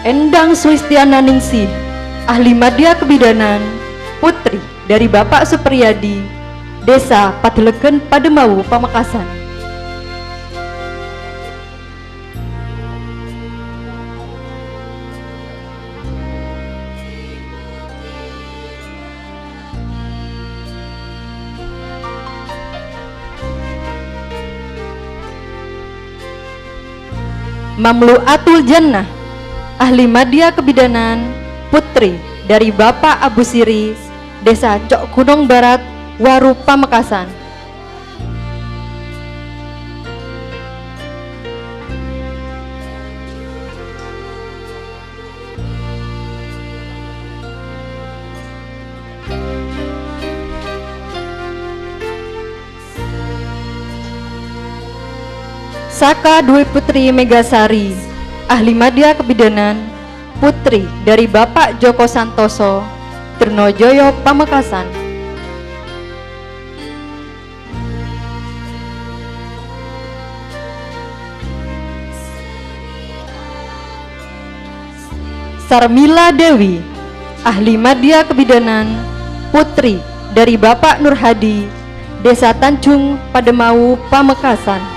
Endang Sulistiana Ningsih, ahli madya kebidanan, putri dari Bapak Supriyadi, Desa Padilegen Pademau, Pamekasan. Mamluatul Jannah, ahli madya kebidanan, putri dari Bapak Abu Siri, Desa Cok Gunung Barat, Waru, Pamekasan. Saka Dwi Putri Megasari, ahli madya kebidanan, putri dari Bapak Joko Santoso, Trnojoyo, Pamekasan. Sarmila Dewi, ahli madya kebidanan, putri dari Bapak Nur Hadi, Desa Tanjung Pademau, Pamekasan.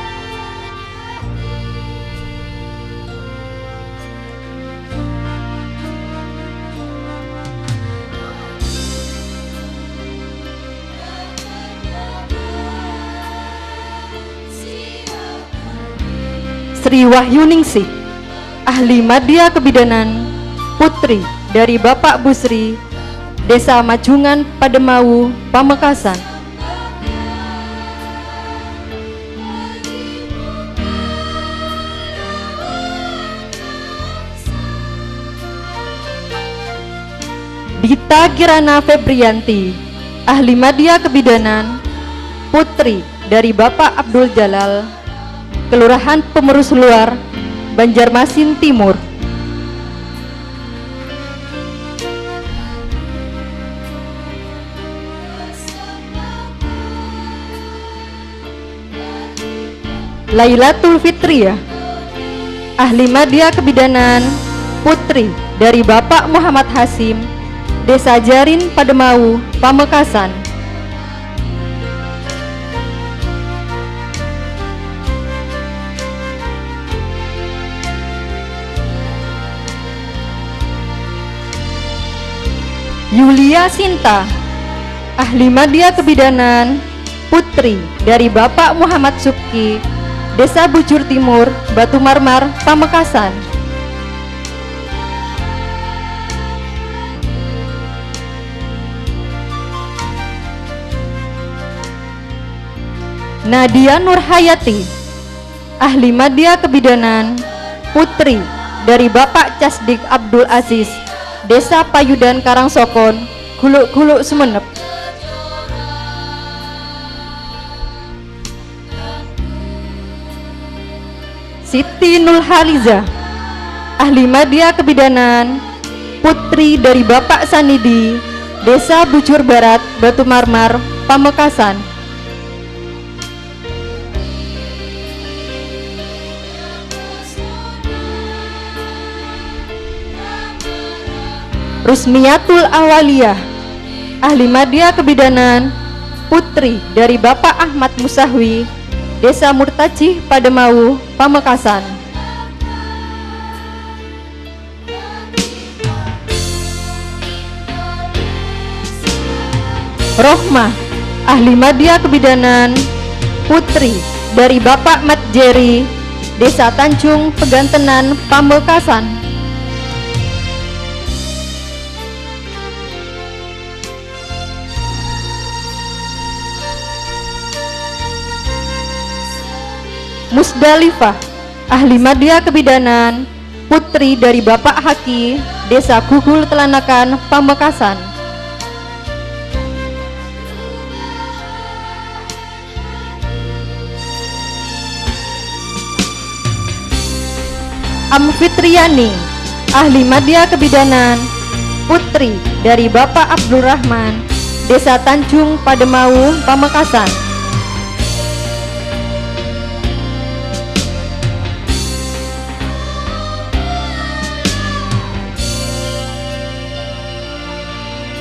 Sri Wahyuningsih, ahli madya kebidanan, putri dari Bapak Busri, Desa Majungan Pademau, Pamekasan. Dita Kirana Febrianti, ahli madya kebidanan, putri dari Bapak Abdul Jalal, Kelurahan Pemerus Luar, Banjarmasin Timur. Lailatul Fitriyah, ahli madya kebidanan, putri dari Bapak Muhammad Hasim, Desa Jarin Pademau, Pamekasan. Yulia Sinta, ahli madya kebidanan, putri dari Bapak Muhammad Subki, Desa Bujur Timur, Batu Marmar, Pamekasan. Nadia Nurhayati, ahli madya kebidanan, putri dari Bapak Casdik Abdul Aziz, Desa Payudan Karangsokon, Guluk-Guluk, Sumenep. Siti Nurhaliza, ahli madya kebidanan, putri dari Bapak Sanidi, Desa Bujur Barat, Batu Marmar, Pamekasan. Rusmiatul Awaliyah, ahli madya kebidanan, putri dari Bapak Ahmad Musahwi, Desa Murtajih Pademau, Pamekasan. Rohmah, ahli madya kebidanan, putri dari Bapak Matjeri, Desa Tanjung Pegantenan, Pamekasan. Musdalifah, ahli madya kebidanan, putri dari Bapak Haki, Desa Gugul Telanakan, Pamekasan. Amfitriani, ahli madya kebidanan, putri dari Bapak Abdul Rahman, Desa Tanjung Pademau, Pamekasan.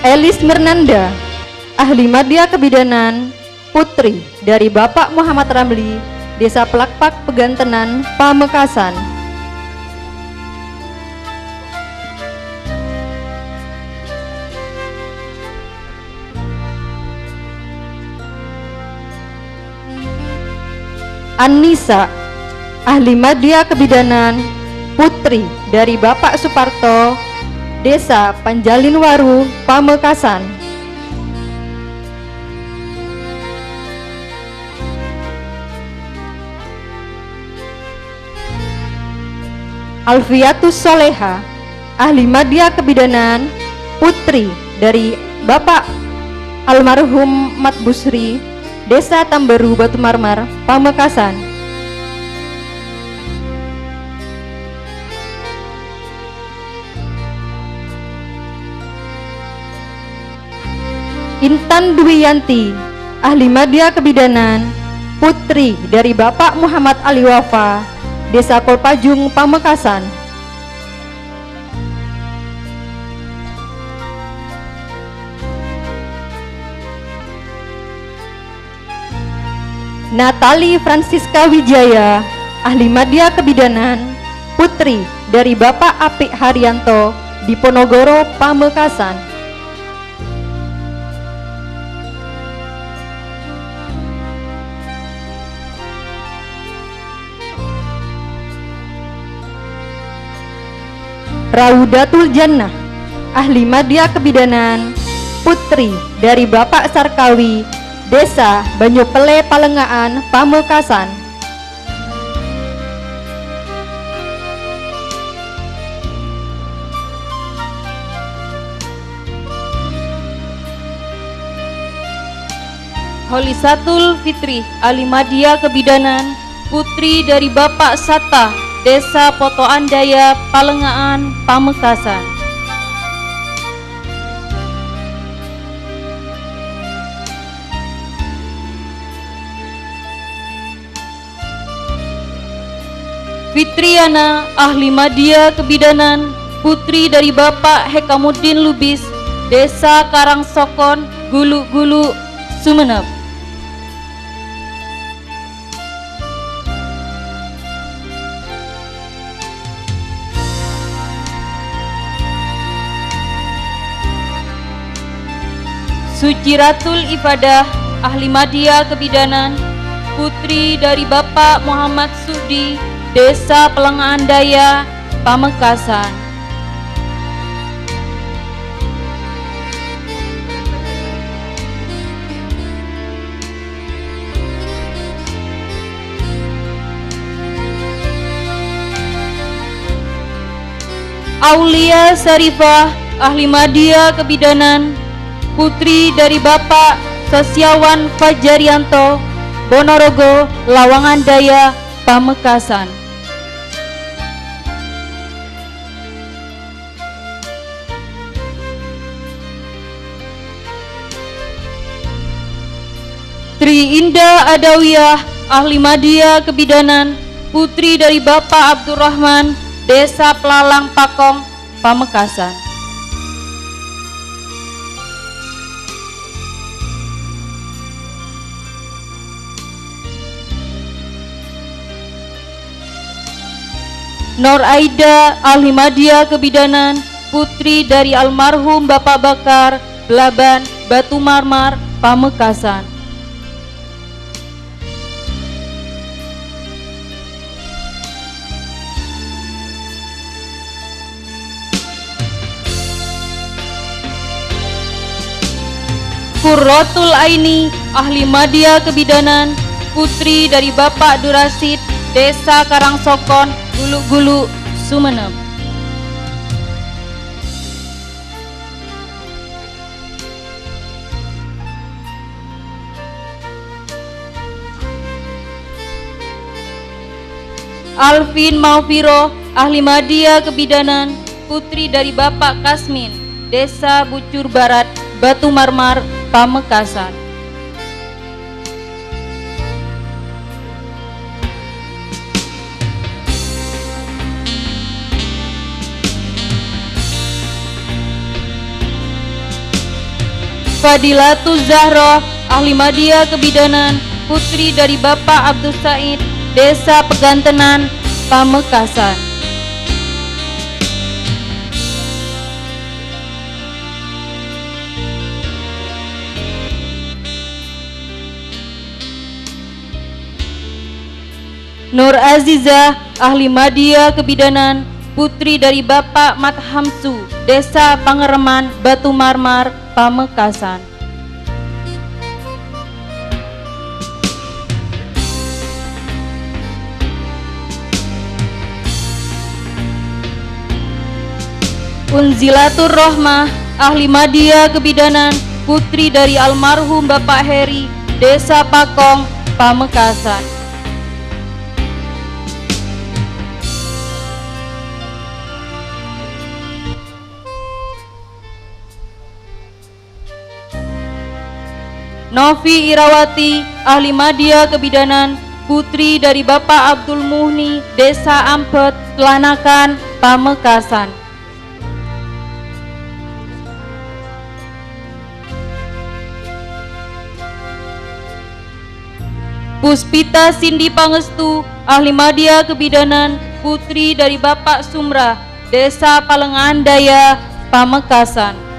Elis Mirnanda, ahli madya kebidanan, putri dari Bapak Muhammad Ramli, Desa Pelakpak Pegantenan, Pamekasan. Anissa, ahli madya kebidanan, putri dari Bapak Suparto, Desa Panjalinwaru, Pamekasan. Alfiatus Soleha, ahli madya kebidanan, putri dari Bapak almarhum Mat Busri, Desa Tamberu, Batu Marmar, Pamekasan. Intan Dwiyanti, ahli madya kebidanan, putri dari Bapak Muhammad Ali Wafa, Desa Kolpajung, Pamekasan. Natali Francisca Wijaya, ahli madya kebidanan, putri dari Bapak Apik Haryanto, Diponegoro, Pamekasan. Raudatul Jannah, ahli madya kebidanan, putri dari Bapak Sarkawi, Desa Banyupele Palengaan, Pamekasan. Holisatul Fitri, ahli madya kebidanan, putri dari Bapak Sata, Desa Potoan Daya, Palengaan, Pamekasan. Fitriana, ahli madya kebidanan, putri dari Bapak Hekamuddin Lubis, Desa Karangsokon, Gulu-Gulu, Sumeneb. Suciratul Ifadah, ahli madya kebidanan, putri dari Bapak Muhammad Sudi, Desa Pelengahan Daya, Pamekasan. Aulia Sarifah, ahli madya kebidanan, putri dari Bapak Sosiawan Fajarianto, Ponorogo, Lawangan Daya, Pamekasan. Tri Indah Adawiyah, ahli madya kebidanan, putri dari Bapak Abdurrahman, Desa Pelalang Pakong, Pamekasan. Nur Aida, ahli madya kebidanan, putri dari almarhum Bapak Bakar, Belaban, Batu Marmar, Pamekasan. Qurratul Aini, ahli madya kebidanan, putri dari Bapak Durasid, Desa Karangsokon, Gulu-Gulu, Sumeneb. Alvin Maufiro, ahli madya kebidanan, putri dari Bapak Kasmin, Desa Bucur Barat, Batu Marmar, Pamekasan. Fadilatul Zahra, ahli media kebidanan, putri dari Bapak Abdul Said, Desa Pegantenan, Pamekasan. Nur Azizah, ahli media kebidanan, putri dari Bapak Mat Hamsu, Desa Pangereman, Batu Marmar, Pamekasan. Unzilatur Rohmah, ahli media kebidanan, putri dari almarhum Bapak Heri, Desa Pakong, Pamekasan. Novi Irawati, ahli media kebidanan, putri dari Bapak Abdul Muhni, Desa Ampet, Kelanakan, Pamekasan. Puspita Cindy Pangestu, ahli media kebidanan, putri dari Bapak Sumrah, Desa Palengan Daya, Pamekasan.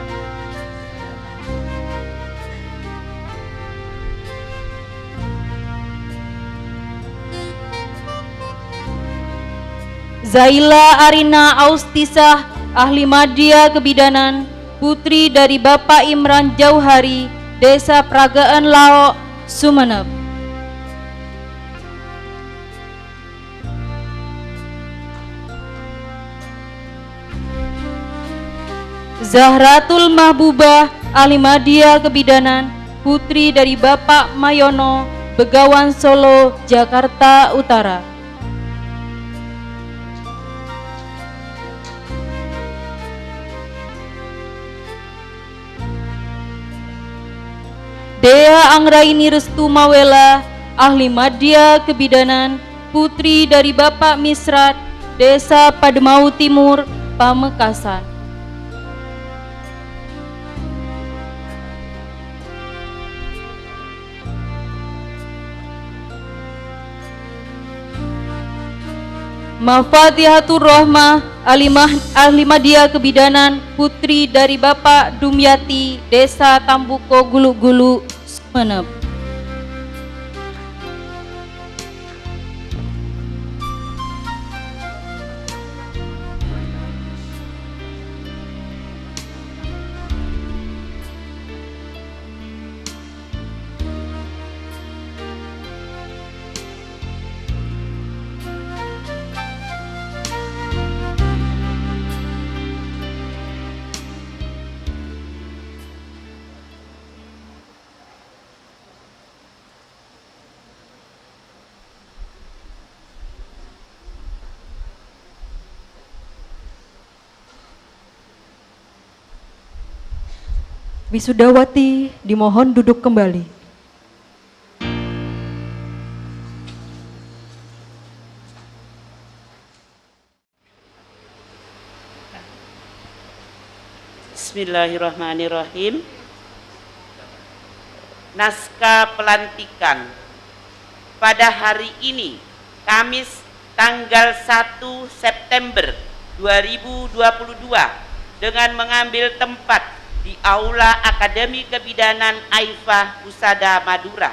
Zaila Arina Austisah, ahli media kebidanan, putri dari Bapak Imran Jauhari, Desa Pragaan Laok, Sumeneb. Zahratul Mahbubah, ahli media kebidanan, putri dari Bapak Mayono, Begawan Solo, Jakarta Utara. Dea Anggraini Restu Mawela, ahli media kebidanan, putri dari Bapak Misrat, Desa Pademau Timur, Pamekasan. Mafatihatur Rohmah, ahli media kebidanan, putri dari Bapak Dumyati, Desa Tambuko Gulu-Gulu, Sumeneb. Wisudawati dimohon duduk kembali. Bismillahirrahmanirrahim. Naskah pelantikan pada hari ini, Kamis tanggal 1 September 2022, dengan mengambil tempat di Aula Akademi Kebidanan Aifah Husada Madura.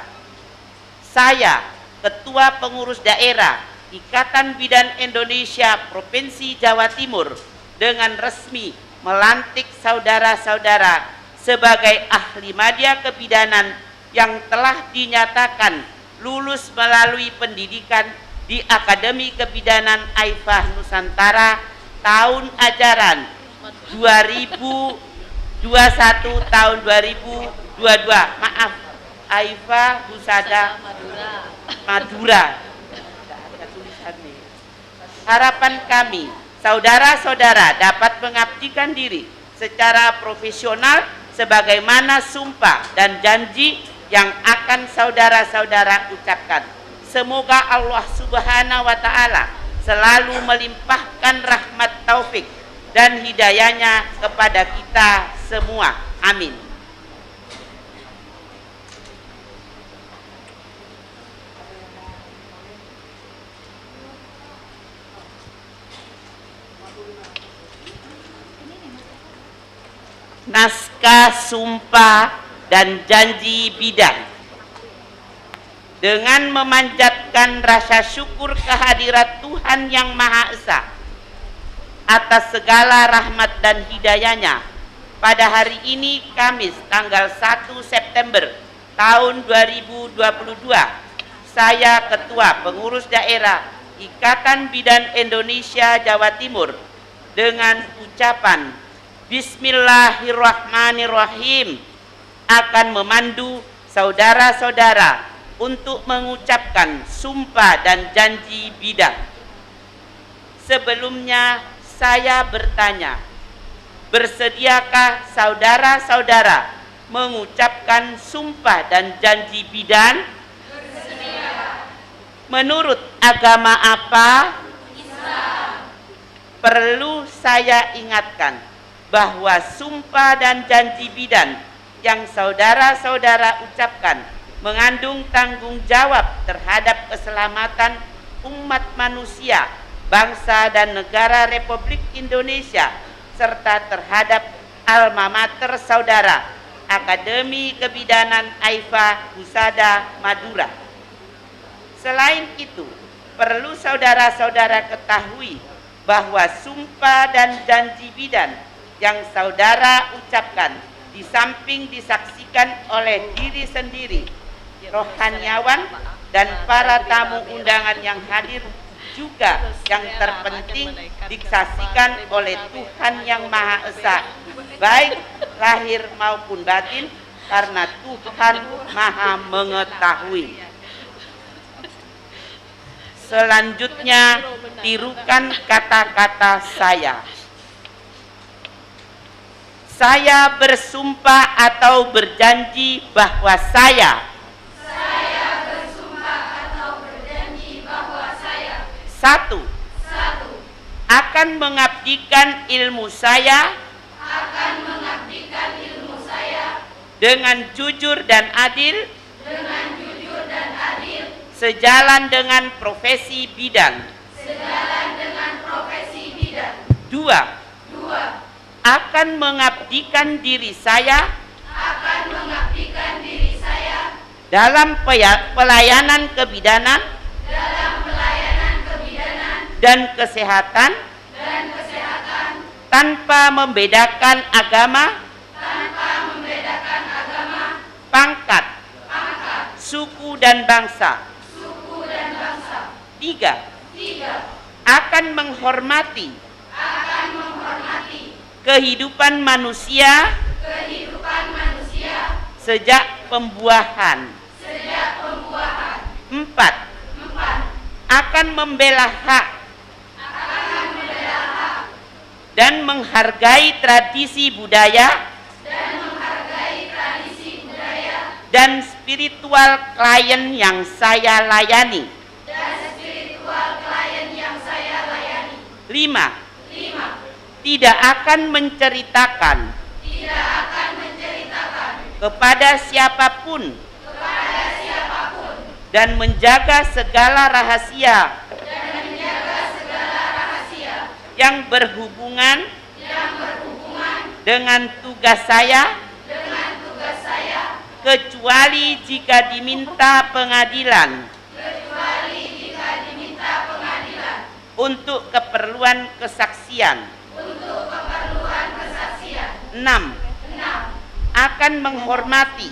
Saya, Ketua Pengurus Daerah Ikatan Bidan Indonesia Provinsi Jawa Timur, dengan resmi melantik saudara-saudara sebagai ahli media kebidanan yang telah dinyatakan lulus melalui pendidikan di Akademi Kebidanan Aifah Nusantara tahun ajaran 2021 tahun 2022. Maaf, Aifah Husada Madura. Ada tulisannya. Harapan kami, saudara-saudara dapat mengabdikan diri secara profesional sebagaimana sumpah dan janji yang akan saudara-saudara ucapkan. Semoga Allah Subhanahu wa Ta'ala selalu melimpahkan rahmat taufik dan hidayahnya kepada kita semua. Amin. naskah sumpah dan janji bidan dengan memanjatkan rasa syukur kehadirat Tuhan Yang Maha Esa atas segala rahmat dan hidayahnya. Pada hari ini Kamis tanggal 1 September tahun 2022, saya Ketua Pengurus Daerah Ikatan Bidan Indonesia Jawa Timur dengan ucapan Bismillahirrahmanirrahim akan memandu saudara-saudara untuk mengucapkan sumpah dan janji bidan. Sebelumnya saya bertanya, bersediakah saudara-saudara mengucapkan sumpah dan janji bidan? Bersedia. Menurut agama apa? Islam. Perlu saya ingatkan bahwa sumpah dan janji bidan yang saudara-saudara ucapkan mengandung tanggung jawab terhadap keselamatan umat manusia, bangsa dan negara Republik Indonesia, serta terhadap alma mater saudara Akademi Kebidanan AIFA Husada Madura. Selain itu, perlu saudara-saudara ketahui bahwa sumpah dan janji bidan yang saudara ucapkan di samping disaksikan oleh diri sendiri, rohaniawan dan para tamu undangan yang hadir, juga yang terpenting disaksikan oleh Tuhan Yang Maha Esa, baik lahir maupun batin, karena Tuhan Maha mengetahui. Selanjutnya, tirukan kata-kata saya. Saya bersumpah atau berjanji bahwa saya satu, akan mengabdikan ilmu saya dengan jujur dan adil sejalan dengan profesi bidan. Dua, akan mengabdikan diri saya dalam pelayanan kebidanan dan kesehatan tanpa membedakan agama, pangkat, suku dan bangsa. Tiga, akan menghormati kehidupan manusia sejak pembuahan. Empat, akan membela hak dan menghargai tradisi budaya dan spiritual klien yang saya layani. 5. Tidak akan menceritakan kepada siapapun dan menjaga segala rahasia yang berhubungan dengan tugas saya, kecuali jika diminta pengadilan untuk keperluan kesaksian. 6. Akan menghormati,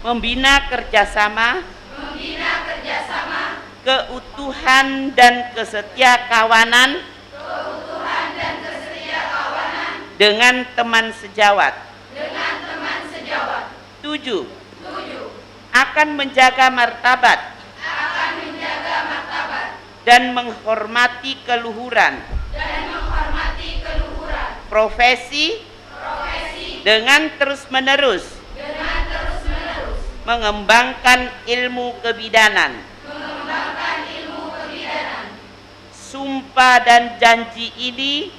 membina kerjasama, keutuhan dan kesetiakawanan dengan teman sejawat. 7. Akan menjaga martabat dan menghormati keluhuran profesi dengan terus-menerus mengembangkan ilmu kebidanan. Sumpah dan janji ini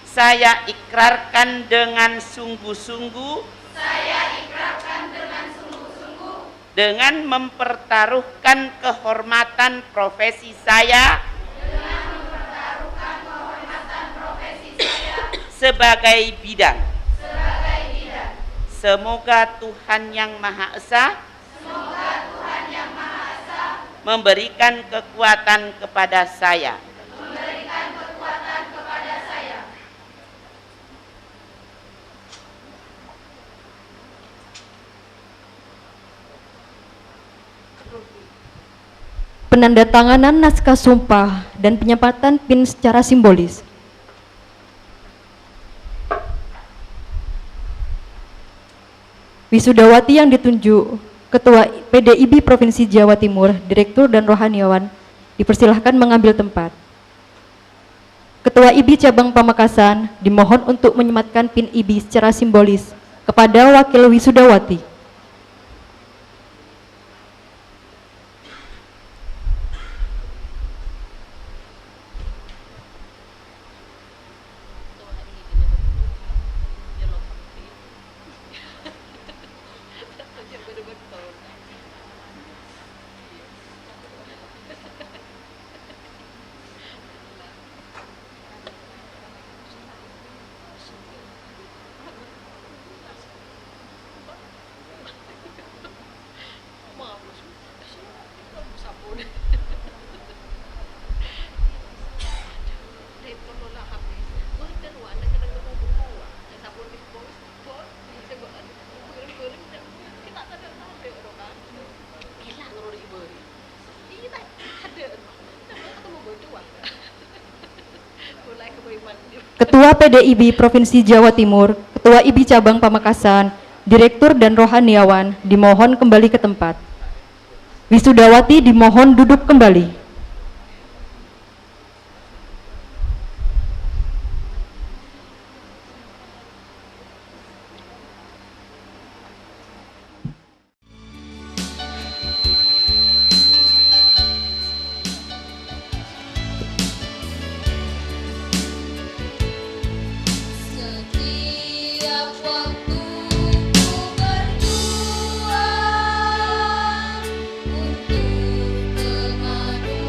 saya ikrarkan dengan sungguh-sungguh dengan mempertaruhkan kehormatan profesi saya sebagai bidang. Semoga Tuhan Yang Maha Esa memberikan kekuatan kepada saya. Penandatanganan naskah sumpah dan penyempatan PIN secara simbolis. Wisudawati yang ditunjuk Ketua PDIB Provinsi Jawa Timur, Direktur dan Rohaniawan dipersilahkan mengambil tempat. Ketua IBI Cabang Pamekasan dimohon untuk menyematkan PIN IBI secara simbolis kepada Wakil Wisudawati. Ketua PDIB Provinsi Jawa Timur, Ketua IBI Cabang Pamekasan, Direktur dan Rohaniawan dimohon kembali ke tempat. Wisudawati dimohon duduk kembali. Setiap waktu ku berjuang untuk kemajuan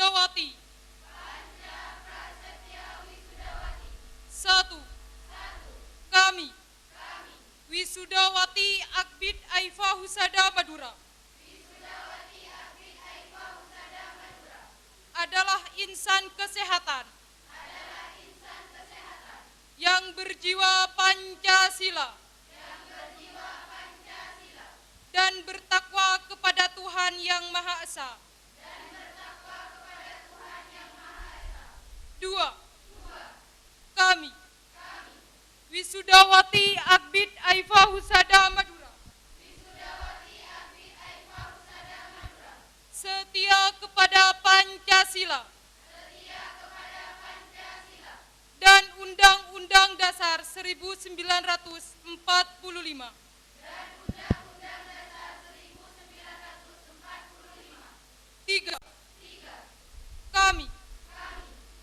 Wisudawati. 1. Kami, Wisudawati Akbid Aifa Husada Madura, adalah insan kesehatan yang berjiwa Pancasila dan bertakwa kepada Tuhan Yang Maha Esa. 2. Kami, Wisudawati Akbid Aifa Husada Madura, setia kepada Pancasila dan Undang-Undang Dasar 1945. 3. Kami,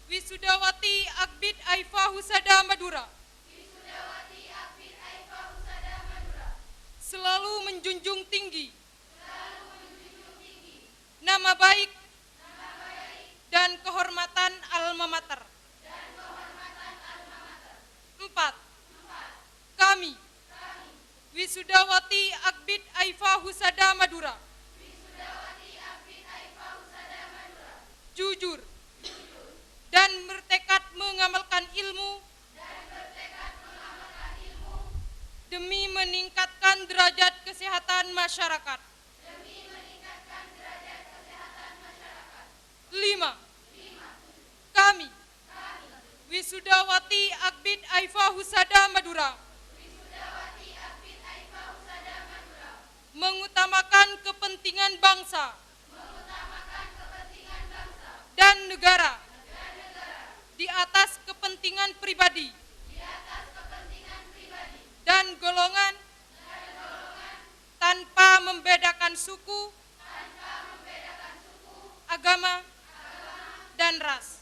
Wisudawati Akbid Aifa Husada Madura, selalu menjunjung tinggi nama baik dan kehormatan alma mater. 4. Kami, Wisudawati Akbid Aifa Husada Madura, jujur dan bertekad mengamalkan ilmu demi meningkatkan derajat kesehatan masyarakat. 5. Kami, Wisudawati Akbid Aifa Husada Madura, mengutamakan kepentingan bangsa dan negara di atas kepentingan pribadi dan golongan tanpa membedakan suku, agama, dan ras.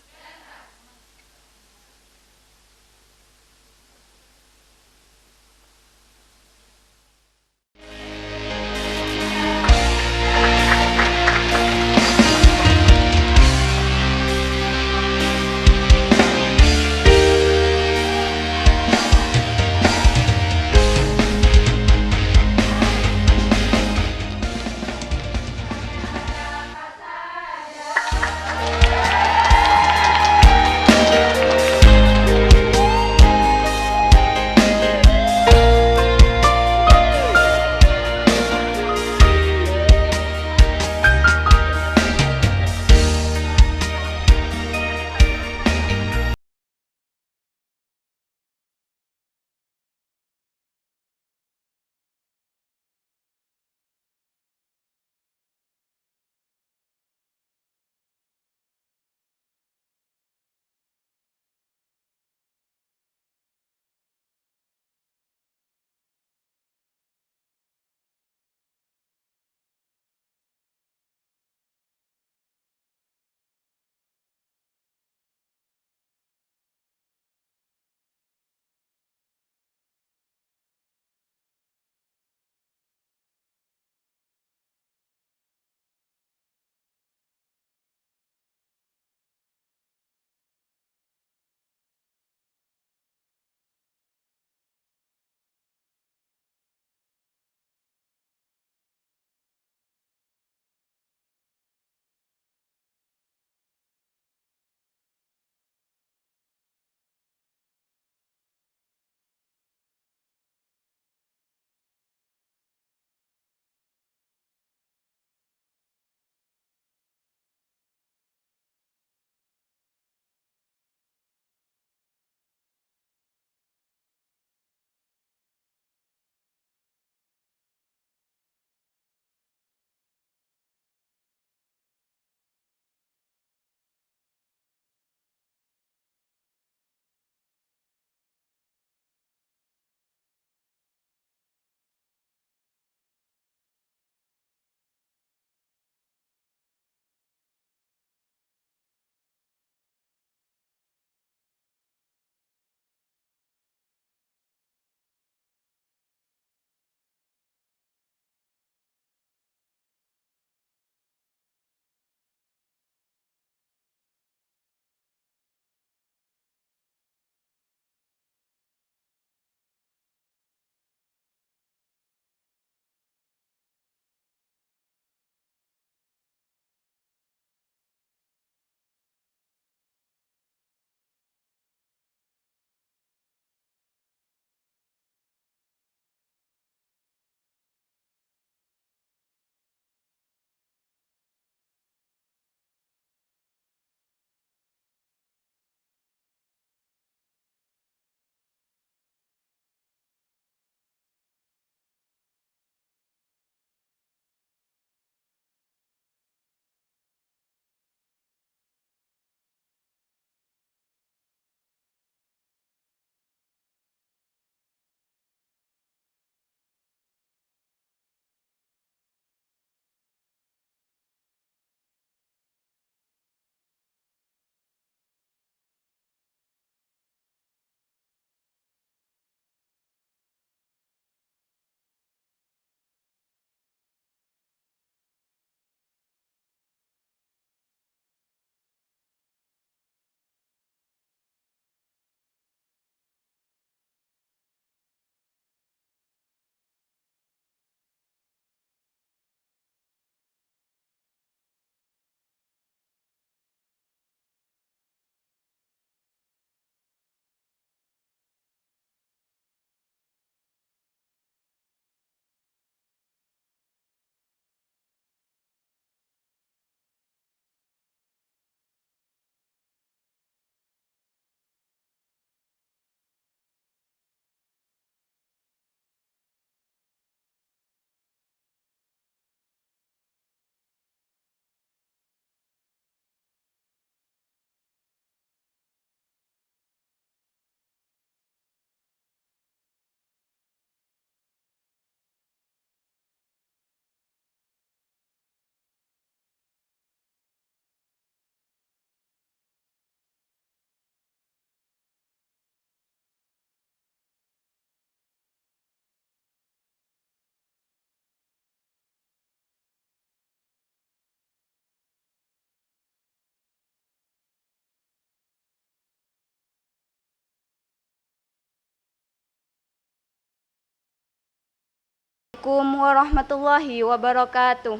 Assalamualaikum warahmatullahi wabarakatuh.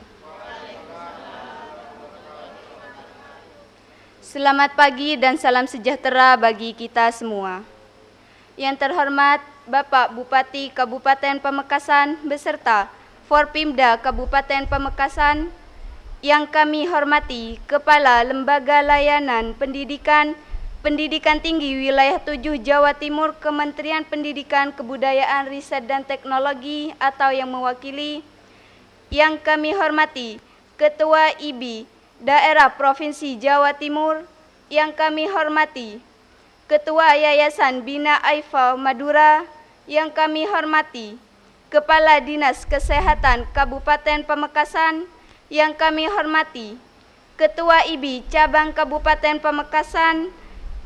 Selamat pagi dan salam sejahtera bagi kita semua. Yang terhormat Bapak Bupati Kabupaten Pamekasan beserta Forpimda Kabupaten Pamekasan, yang kami hormati Kepala Lembaga Layanan Pendidikan Tinggi Wilayah 7 Jawa Timur Kementerian Pendidikan, Kebudayaan, Riset dan Teknologi atau yang mewakili, yang kami hormati Ketua IBI Daerah Provinsi Jawa Timur, yang kami hormati Ketua Yayasan Bina Aifa Madura, yang kami hormati Kepala Dinas Kesehatan Kabupaten Pamekasan, yang kami hormati Ketua IBI Cabang Kabupaten Pamekasan,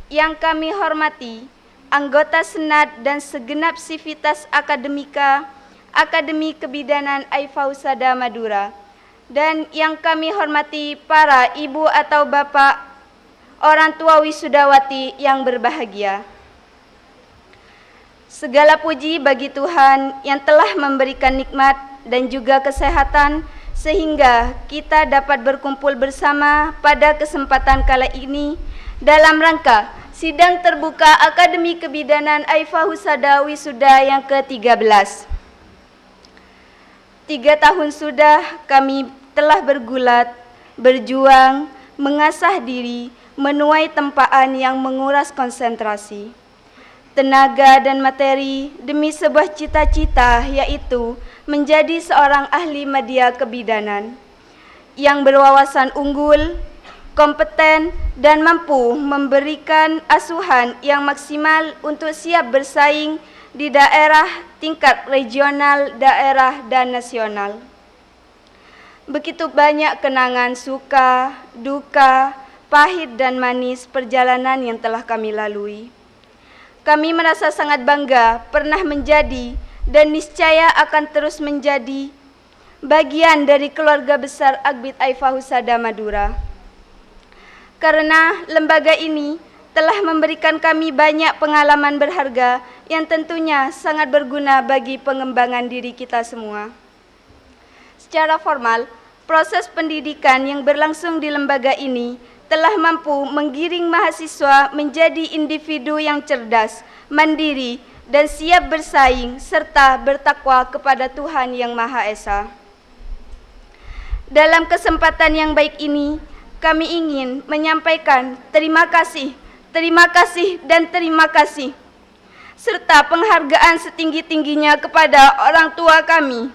yang kami hormati anggota Senat dan segenap sivitas akademika Akademi Kebidanan Aifa Husada Madura, dan yang kami hormati para ibu atau bapak orang tua wisudawati yang berbahagia. Segala puji bagi Tuhan yang telah memberikan nikmat dan juga kesehatan sehingga kita dapat berkumpul bersama pada kesempatan kala ini dalam rangka sidang terbuka Akademi Kebidanan Aifa Husada Wisuda yang ke-13. 3 tahun sudah kami telah bergulat, berjuang, mengasah diri, menuai tempaan yang menguras konsentrasi, tenaga dan materi demi sebuah cita-cita, yaitu menjadi seorang ahli media kebidanan yang berwawasan unggul, kompeten, dan mampu memberikan asuhan yang maksimal untuk siap bersaing di daerah tingkat regional, daerah, dan nasional. Begitu banyak kenangan suka, duka, pahit dan manis perjalanan yang telah kami lalui. Kami merasa sangat bangga pernah menjadi dan niscaya akan terus menjadi bagian dari keluarga besar Akbid Aifa Husada Madura. Karena lembaga ini telah memberikan kami banyak pengalaman berharga yang tentunya sangat berguna bagi pengembangan diri kita semua. Secara formal, proses pendidikan yang berlangsung di lembaga ini telah mampu menggiring mahasiswa menjadi individu yang cerdas, mandiri, dan siap bersaing serta bertakwa kepada Tuhan Yang Maha Esa. Dalam kesempatan yang baik ini, kami ingin menyampaikan terima kasih, dan terima kasih, serta penghargaan setinggi-tingginya kepada orang tua kami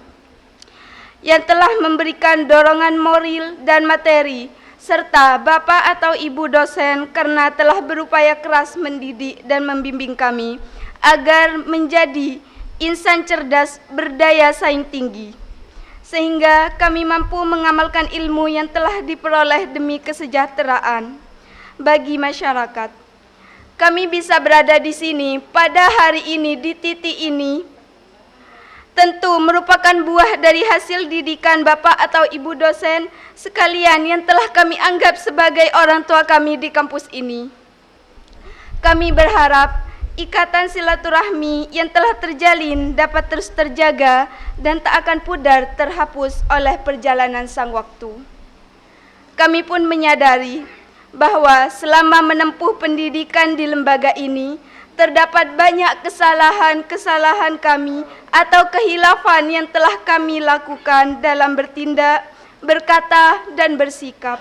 yang telah memberikan dorongan moral dan materi, serta bapak atau ibu dosen karena telah berupaya keras mendidik dan membimbing kami agar menjadi insan cerdas berdaya saing tinggi, sehingga kami mampu mengamalkan ilmu yang telah diperoleh demi kesejahteraan bagi masyarakat. Kami bisa berada di sini pada hari ini, di titik ini, tentu merupakan buah dari hasil didikan bapak atau ibu dosen sekalian yang telah kami anggap sebagai orang tua kami di kampus ini. Kami berharap ikatan silaturahmi yang telah terjalin dapat terus terjaga dan tak akan pudar terhapus oleh perjalanan sang waktu. Kami pun menyadari bahwa selama menempuh pendidikan di lembaga ini, terdapat banyak kesalahan-kesalahan kami atau kehilafan yang telah kami lakukan dalam bertindak, berkata, dan bersikap.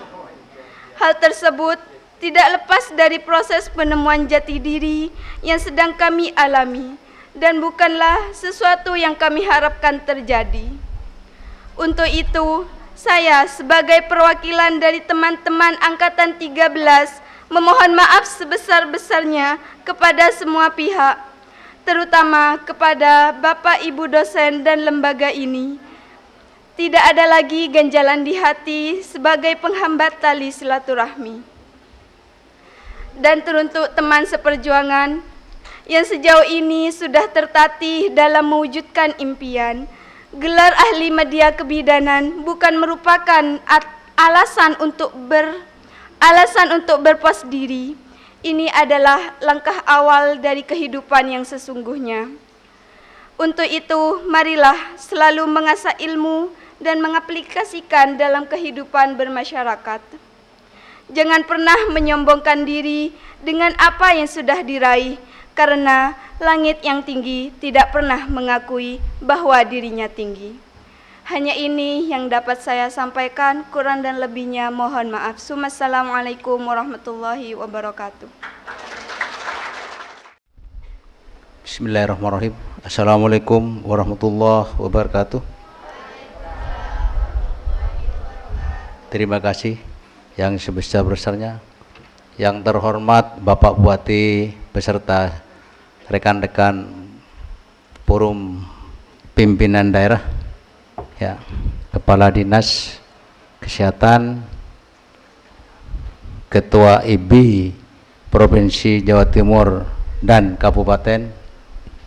Hal tersebut tidak lepas dari proses penemuan jati diri yang sedang kami alami dan bukanlah sesuatu yang kami harapkan terjadi. Untuk itu, saya sebagai perwakilan dari teman-teman Angkatan 13 memohon maaf sebesar-besarnya kepada semua pihak, terutama kepada Bapak Ibu dosen dan lembaga ini. Tidak ada lagi ganjalan di hati sebagai penghambat tali silaturahmi. Dan teruntuk teman seperjuangan yang sejauh ini sudah tertatih dalam mewujudkan impian, gelar ahli media kebidanan bukan merupakan alasan untuk berpuas diri. Ini adalah langkah awal dari kehidupan yang sesungguhnya. Untuk itu, marilah selalu mengasah ilmu dan mengaplikasikan dalam kehidupan bermasyarakat. Jangan pernah menyombongkan diri dengan apa yang sudah diraih, karena langit yang tinggi tidak pernah mengakui bahwa dirinya tinggi. Hanya ini yang dapat saya sampaikan, kurang dan lebihnya mohon maaf. Assalamualaikum warahmatullahi wabarakatuh. Bismillahirrahmanirrahim. Assalamualaikum warahmatullahi wabarakatuh. Terima kasih yang sebesar-besarnya. Yang terhormat Bapak Bupati beserta rekan-rekan forum pimpinan daerah, ya, Kepala Dinas Kesehatan, Ketua IBI Provinsi Jawa Timur dan Kabupaten,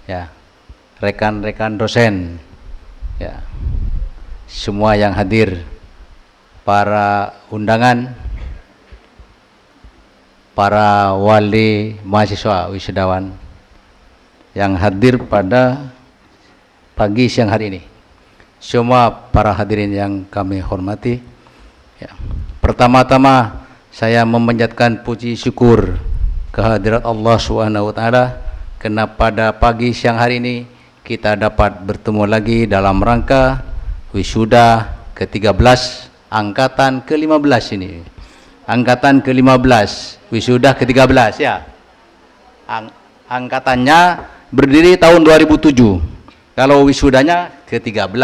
ya, rekan-rekan dosen, ya, semua yang hadir, para undangan, para wali mahasiswa wisudawan yang hadir pada pagi siang hari ini, semua para hadirin yang kami hormati, ya. Pertama-tama saya memanjatkan puji syukur kehadirat Allah Subhanahu wa taala karena pada pagi siang hari ini kita dapat bertemu lagi dalam rangka wisuda ke-13 angkatan ke-15 ini. Angkatan ke-15, wisuda ke-13, ya. Angkatannya berdiri tahun 2007. Kalau wisudanya ke-13,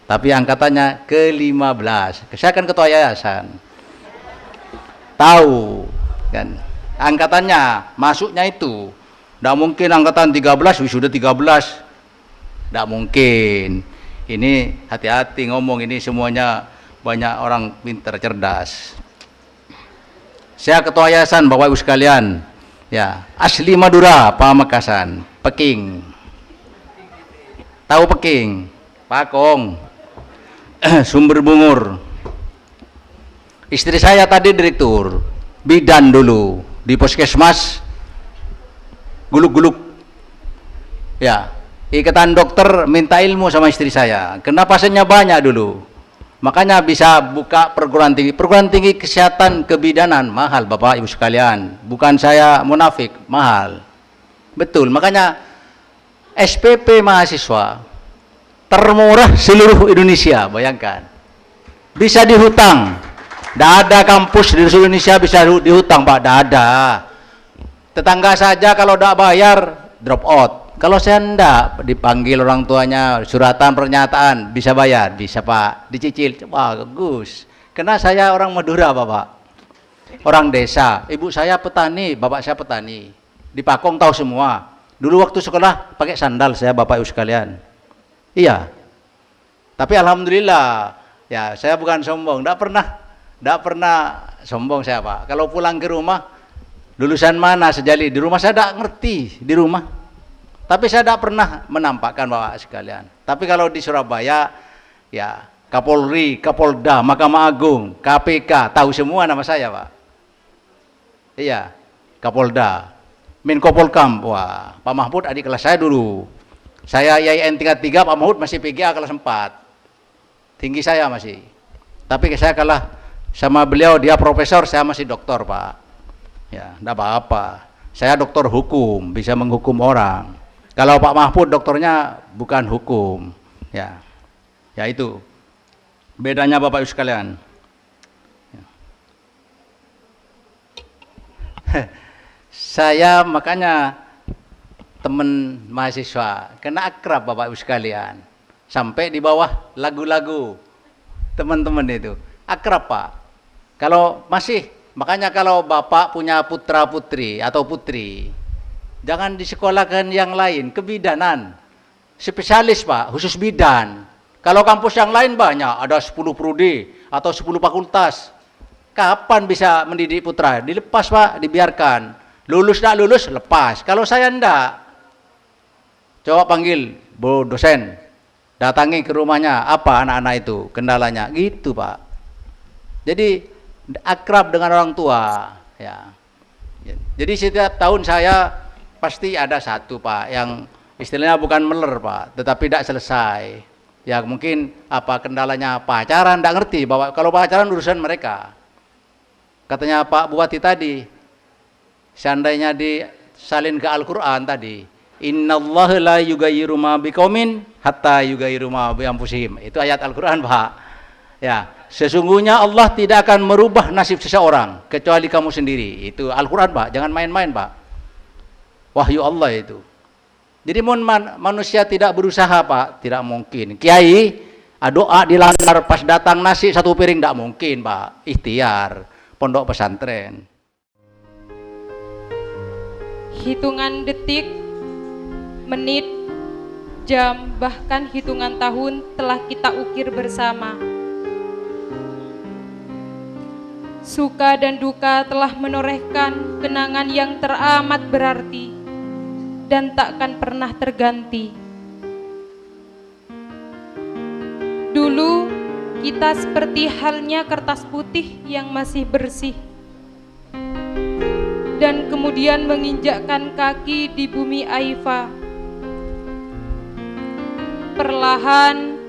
tapi angkatannya ke-15. Saya kan ketua yayasan. Tahu kan? Angkatannya masuknya itu. Tidak mungkin angkatan 13 wisuda 13. Tidak mungkin. Ini hati-hati ngomong, ini semuanya banyak orang pintar cerdas. Saya ketua yayasan Bapak Ibu sekalian, ya, asli Madura, Pamekasan, Peking. Tahu Peking? Pakong. Sumber Bungur. Istri saya tadi direktur bidan dulu di puskesmas Guluk-Guluk. Ya, ikatan dokter minta ilmu sama istri saya. Kenapa pasiennya banyak dulu? Makanya bisa buka perguruan tinggi. Perguruan tinggi kesehatan kebidanan mahal Bapak Ibu sekalian. Bukan saya munafik, mahal. Betul, makanya SPP mahasiswa termurah seluruh Indonesia, bayangkan. Bisa dihutang. Tidak ada kampus di seluruh Indonesia bisa dihutang, Pak. Tidak ada. Tetangga saja kalau tidak bayar, drop out. Kalau saya enggak, dipanggil orang tuanya, suratan pernyataan, bisa bayar, bisa Pak, dicicil, bagus. Karena saya orang Madura Bapak, orang desa, ibu saya petani, bapak saya petani, di Pakong tahu semua. Dulu waktu sekolah pakai sandal saya Bapak Ibu sekalian, iya. Tapi alhamdulillah, ya saya bukan sombong, enggak pernah sombong saya Pak. Kalau pulang ke rumah, lulusan mana sejali, di rumah saya enggak ngerti, di rumah. Tapi saya tidak pernah menampakkan Bapak sekalian. Tapi kalau di Surabaya, ya Kapolri, Kapolda, Mahkamah Agung, KPK, tahu semua nama saya Pak. Iya, Kapolda, Menko Polkam, wah, Pak Mahfud adik kelas saya dulu. Saya IAIN tingkat 3, Pak Mahfud masih PGA kelas 4. Tinggi saya masih. Tapi saya kalah sama beliau, dia profesor, saya masih doktor Pak. Ya, tidak apa-apa. Saya doktor hukum, bisa menghukum orang. Kalau Pak Mahfud dokternya bukan hukum, ya, ya itu bedanya Bapak Ibu sekalian. Saya makanya teman mahasiswa kena akrab Bapak Ibu sekalian, sampai di bawah lagu-lagu teman-teman itu akrab Pak. Kalau masih, makanya kalau Bapak punya putra putri atau putri, jangan disekolahkan yang lain, kebidanan. Spesialis Pak, khusus bidan. Kalau kampus yang lain banyak, ada 10 prodi atau 10 fakultas. Kapan bisa mendidik putra? Dilepas Pak, dibiarkan. Lulus tak lulus, lepas. Kalau saya enggak. Coba panggil Bu dosen. Datangi ke rumahnya, apa anak-anak itu, kendalanya. Gitu Pak. Jadi akrab dengan orang tua. Ya. Jadi setiap tahun saya pasti ada satu Pak Istilahnya bukan meler Pak, tetapi tidak selesai. Ya mungkin apa kendalanya pacaran, tidak ngerti bahwa kalau pacaran urusan mereka. Katanya Pak Bupati tadi, seandainya disalin ke Al-Quran tadi, innallaha la yughayyiru ma biqaumin hatta yughayyiru ma bi anfusihim. Itu ayat Al-Quran Pak. Ya, sesungguhnya Allah tidak akan merubah nasib seseorang kecuali kamu sendiri. Itu Al-Quran Pak, jangan main-main Pak. Wahyu Allah itu. Jadi manusia tidak berusaha Pak, tidak mungkin. Kiai doa dilanggar pas datang nasi satu piring, tidak mungkin Pak. Ikhtiar pondok pesantren. Hitungan detik, menit, jam, bahkan hitungan tahun telah kita ukir bersama. Suka dan duka telah menorehkan kenangan yang teramat berarti dan takkan pernah terganti. Dulu kita seperti halnya kertas putih yang masih bersih, dan kemudian menginjakkan kaki di bumi Aifa. Perlahan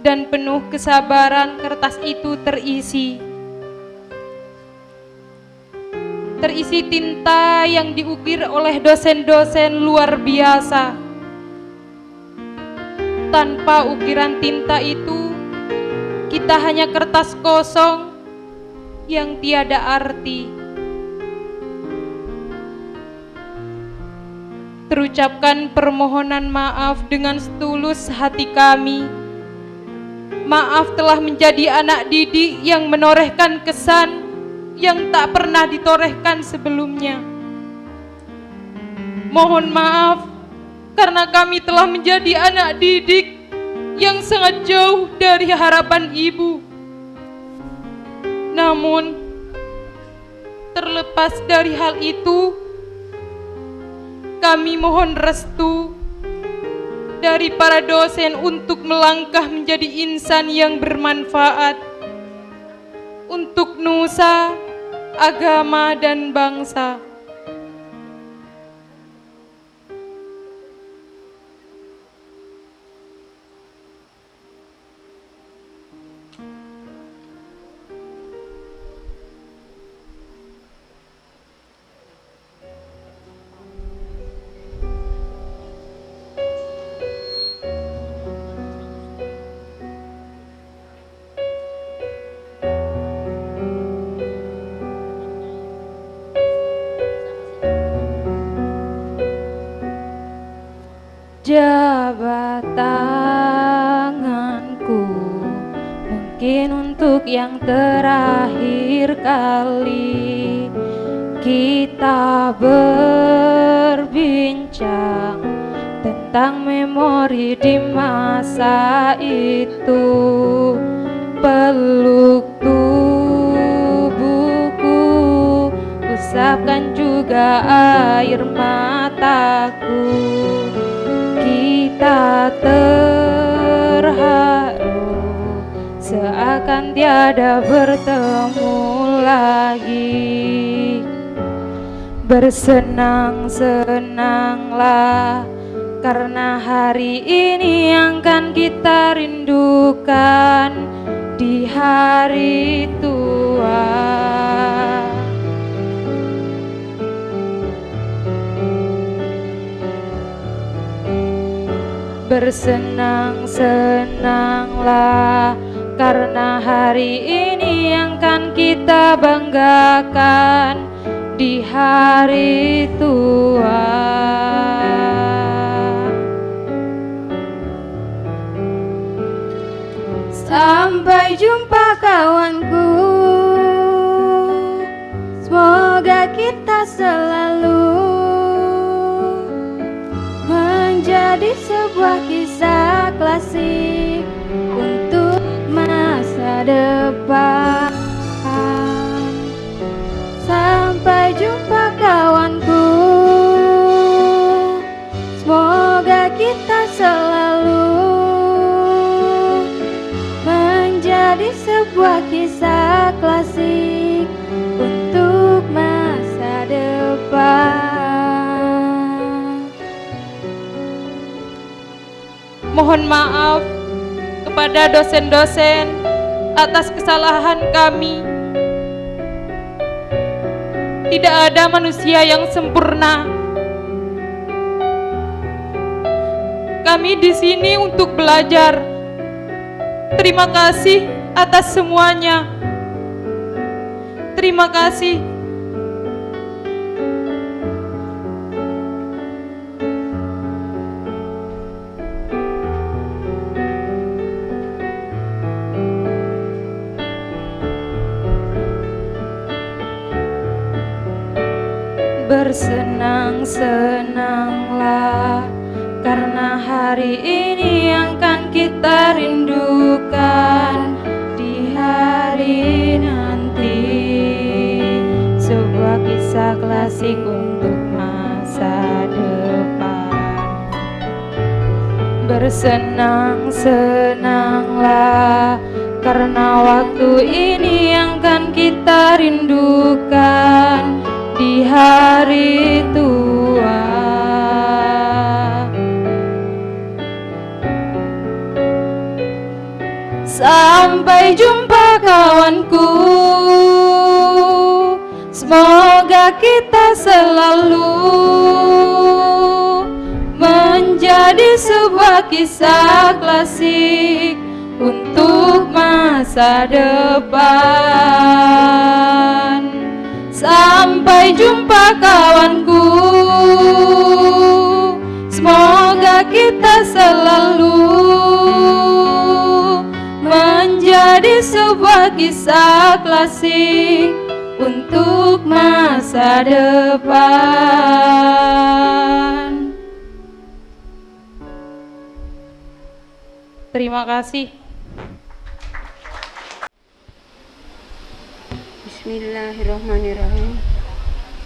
dan penuh kesabaran kertas itu terisi tinta yang diukir oleh dosen-dosen luar biasa. Tanpa ukiran tinta itu, kita hanya kertas kosong yang tiada arti. Terucapkan permohonan maaf dengan setulus hati kami. Maaf telah menjadi anak didik yang menorehkan kesan yang tak pernah ditorehkan sebelumnya. Mohon maaf karena kami telah menjadi anak didik yang sangat jauh dari harapan ibu. Namun, terlepas dari hal itu, kami mohon restu dari para dosen untuk melangkah menjadi insan yang bermanfaat untuk nusa, agama, dan bangsa. Jabat tanganku, mungkin untuk yang terakhir kali kita berbincang tentang memori di masa itu. Peluk tubuhku, usapkan juga air mataku. Kita terharu seakan tiada bertemu lagi. Bersenang-senanglah karena hari ini yang kan kita rindukan di hari tua. Bersenang-senanglah karena hari ini yang kan kita banggakan di hari tua. Sampai jumpa kawanku, semoga kita selalu menjadi sebuah kisah klasik untuk masa depan. Sampai jumpa kawanku, semoga kita selalu menjadi sebuah kisah klasik untuk masa depan. mohon maaf kepada dosen-dosen atas kesalahan kami. Tidak ada manusia yang sempurna. Kami di sini untuk belajar. Terima kasih atas semuanya. Terima kasih. Bersenang-senanglah karena hari ini yang kan kita rindukan di hari nanti. Sebuah kisah klasik untuk masa depan. Bersenang-senanglah karena waktu ini yang kan kita rindukan di hari tua. Sampai jumpa kawanku, semoga kita selalu menjadi sebuah kisah klasik untuk masa depan. Sampai jumpa kawanku, semoga kita selalu menjadi sebuah kisah klasik untuk masa depan. Terima kasih. Bismillahirrahmanirrahim.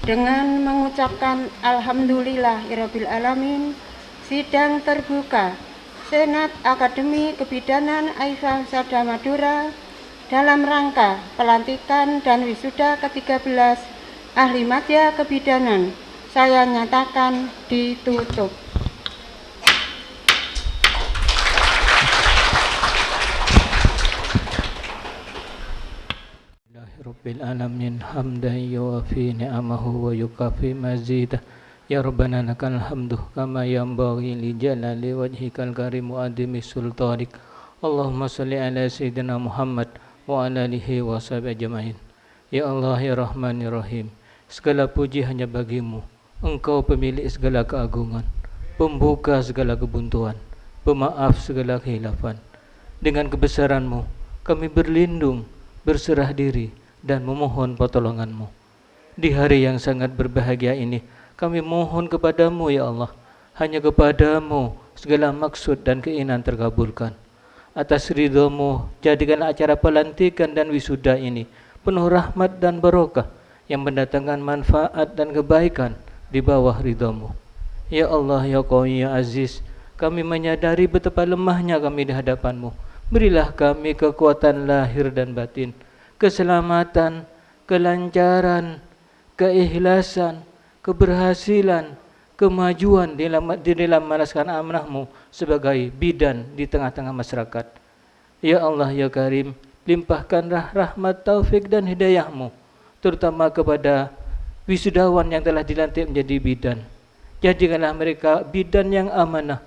Dengan mengucapkan Alhamdulillahirabbil alamin, sidang terbuka Senat Akademi Kebidanan Aifah Sada Madura dalam rangka pelantikan dan wisuda ke-13 ahli madya kebidanan saya nyatakan ditutup. Rabbil alamin hamdan yuwafi ni'amahu wa yukafi mazidah. Ya Rabbana lakal hamdu kama yanbaghi li jalali wajhikal karim wa adimi sultanik. Allahumma salli ala sayyidina Muhammad wa ala alihi wa sahbihi ajma'in. Ya Allah ya Rahman ya Rahim, segala puji hanya bagimu. Engkau pemilik segala keagungan, pembuka segala kebuntuan, pemaaf segala khilafan. Dengan kebesaranmu kami berlindung, berserah diri dan memohon pertolonganmu. Di hari yang sangat berbahagia ini kami mohon kepadamu ya Allah, hanya kepadamu segala maksud dan keinginan terkabulkan. Atas ridhamu jadikanlah acara pelantikan dan wisuda ini penuh rahmat dan barokah yang mendatangkan manfaat dan kebaikan di bawah ridhamu. Ya Allah ya Qawi ya Aziz, kami menyadari betapa lemahnya kami di hadapanmu. Berilah kami kekuatan lahir dan batin, keselamatan, kelancaran, keikhlasan, keberhasilan, kemajuan di dalam melaksanakan amanahmu sebagai bidan di tengah-tengah masyarakat. Ya Allah ya Karim, limpahkanlah rahmat, taufik dan hidayahmu terutama kepada wisudawan yang telah dilantik menjadi bidan. Jadikanlah mereka bidan yang amanah,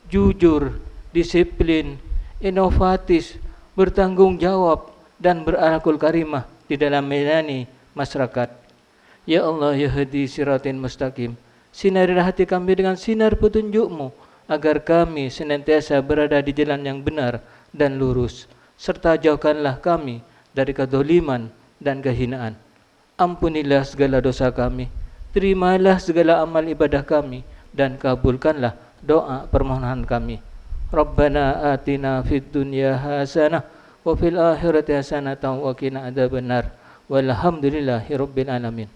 jujur, disiplin, inovatif, bertanggung jawab dan berakhlakul karimah di dalam melayani masyarakat. Ya Allah ya hadi siratin mustaqim, sinarilah hati kami dengan sinar petunjuk-Mu agar kami senantiasa berada di jalan yang benar dan lurus, serta jauhkanlah kami dari kedzaliman dan kehinaan. Ampunilah segala dosa kami, terimalah segala amal ibadah kami, dan kabulkanlah doa permohonan kami. Rabbana atina fid dunya hasanah wa fil akhirati hasanah wa qina adzabannar. Walhamdulillahirabbil alamin.